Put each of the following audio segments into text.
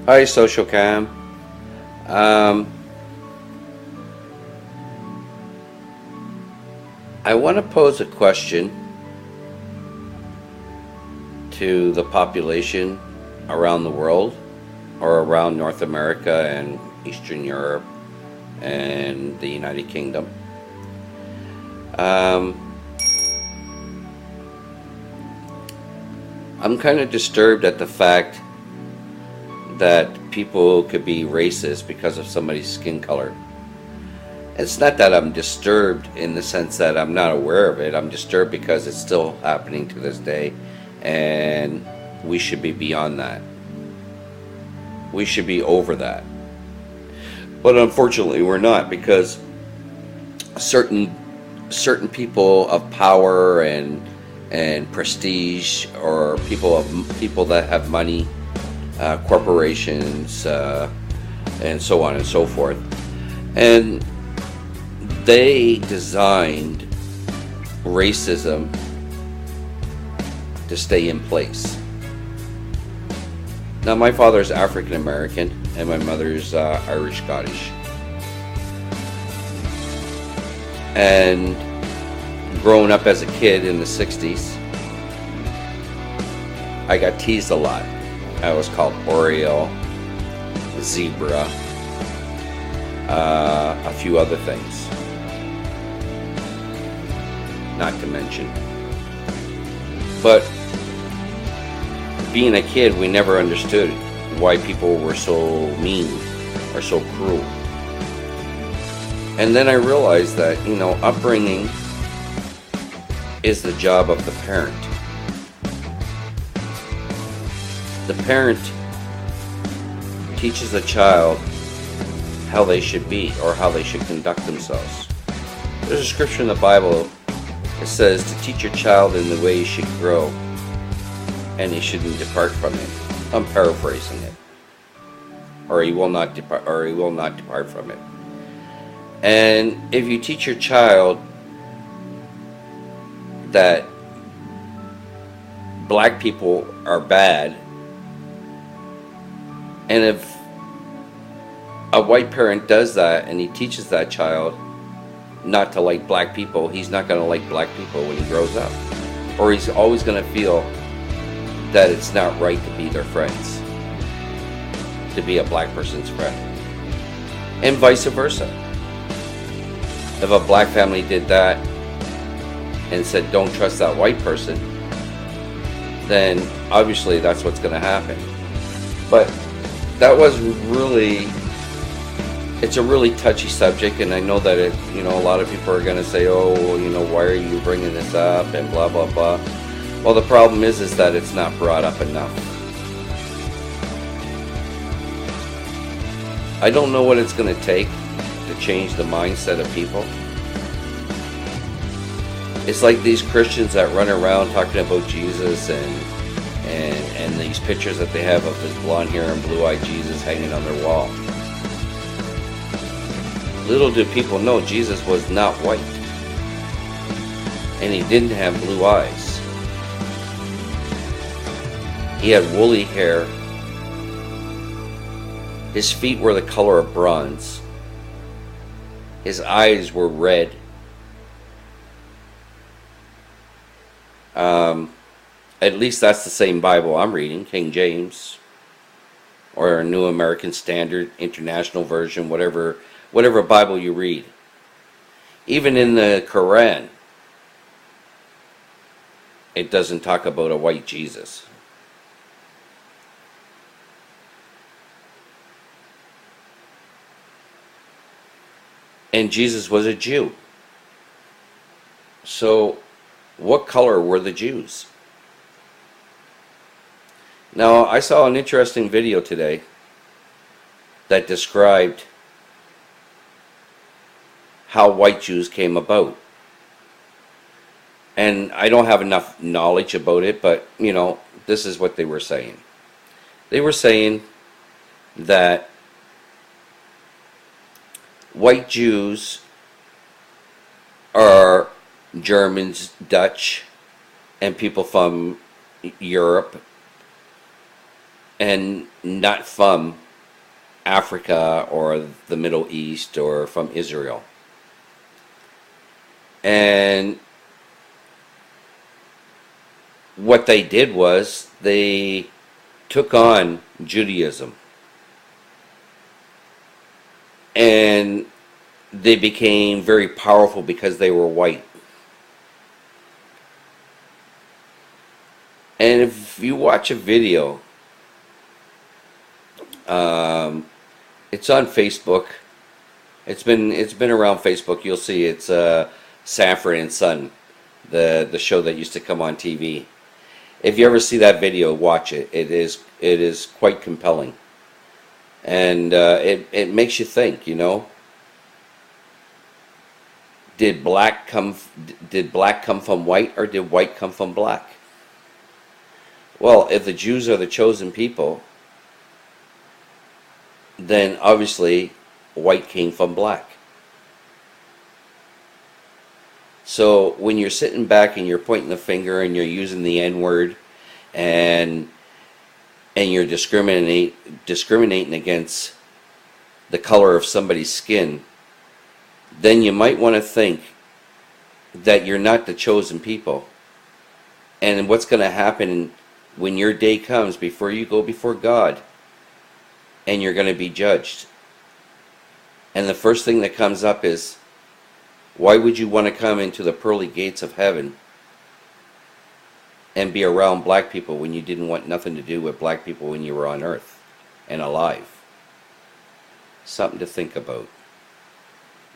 Hi, Social Cam. Um, I want to pose a question to the population around the world, or around North America and Eastern Europe and the United Kingdom. Um, I'm kind of disturbed at the fact that people could be racist because of somebody's skin color. It's not that I'm disturbed in the sense that I'm not aware of it. I'm disturbed because it's still happening to this day, and we should be beyond that. We should be over that. But unfortunately, we're not, because certain certain people of power and prestige, or people that have money, corporations, and so on and so forth, and they designed racism to stay in place. Now, my father's African American and my mother's Irish Scottish. And growing up as a kid in the 60s, I got teased a lot. I was called Oriole, Zebra, a few other things, not to mention. But being a kid, we never understood why people were so mean or so cruel. And then I realized that, upbringing is the job of the parent. The parent teaches a child how they should be, or how they should conduct themselves. There's a scripture in the Bible that says to teach your child in the way he should grow, and he shouldn't depart from it. I'm paraphrasing it. Or he will not depart from it. And if you teach your child that black people are bad, and if a white parent does that and he teaches that child not to like black people, he's not going to like black people when he grows up. Or he's always going to feel that it's not right to be their friends, to be a black person's friend. And vice versa. If a black family did that and said, don't trust that white person, then obviously that's what's going to happen. But that was really, it's a really touchy subject, and I know that a lot of people are going to say, oh, why are you bringing this up, and blah, blah, blah. Well, the problem is that it's not brought up enough. I don't know what it's going to take to change the mindset of people. It's like these Christians that run around talking about Jesus, and these pictures that they have of this blonde hair and blue-eyed Jesus hanging on their wall. Little do people know Jesus was not white, and he didn't have blue eyes. He had woolly hair. His feet were the color of bronze. His eyes were red. At least that's the same Bible I'm reading, King James, or a New American Standard, International Version, whatever Bible you read. Even in the Quran, it doesn't talk about a white Jesus. And Jesus was a Jew. So, what color were the Jews? Now, I saw an interesting video today that described how white Jews came about. And I don't have enough knowledge about it, but, this is what they were saying. They were saying that white Jews are Germans, Dutch, and people from Europe and not from Africa or the Middle East or from Israel. And what they did was they took on Judaism, and they became very powerful because they were white. And if you watch a video, it's on Facebook. It's been around Facebook. You'll see it's Sanford and Son, the show that used to come on TV. If you ever see that video, watch it. It is quite compelling, and it makes you think. You know, did black come from white, or did white come from black? Well, if the Jews are the chosen people, then obviously white came from black. So when you're sitting back and you're pointing the finger and you're using the N-word and you're discriminating against the color of somebody's skin, then you might want to think that you're not the chosen people. And what's going to happen when your day comes, before you go before God, and you're going to be judged. And the first thing that comes up is, why would you want to come into the pearly gates of heaven and be around black people when you didn't want nothing to do with black people when you were on earth and alive? Something to think about.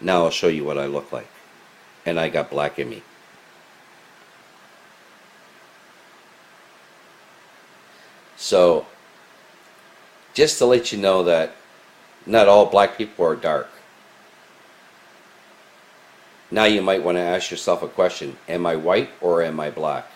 Now I'll show you what I look like. And I got black in me. So, just to let you know that not all black people are dark. Now you might want to ask yourself a question. Am I white or am I black?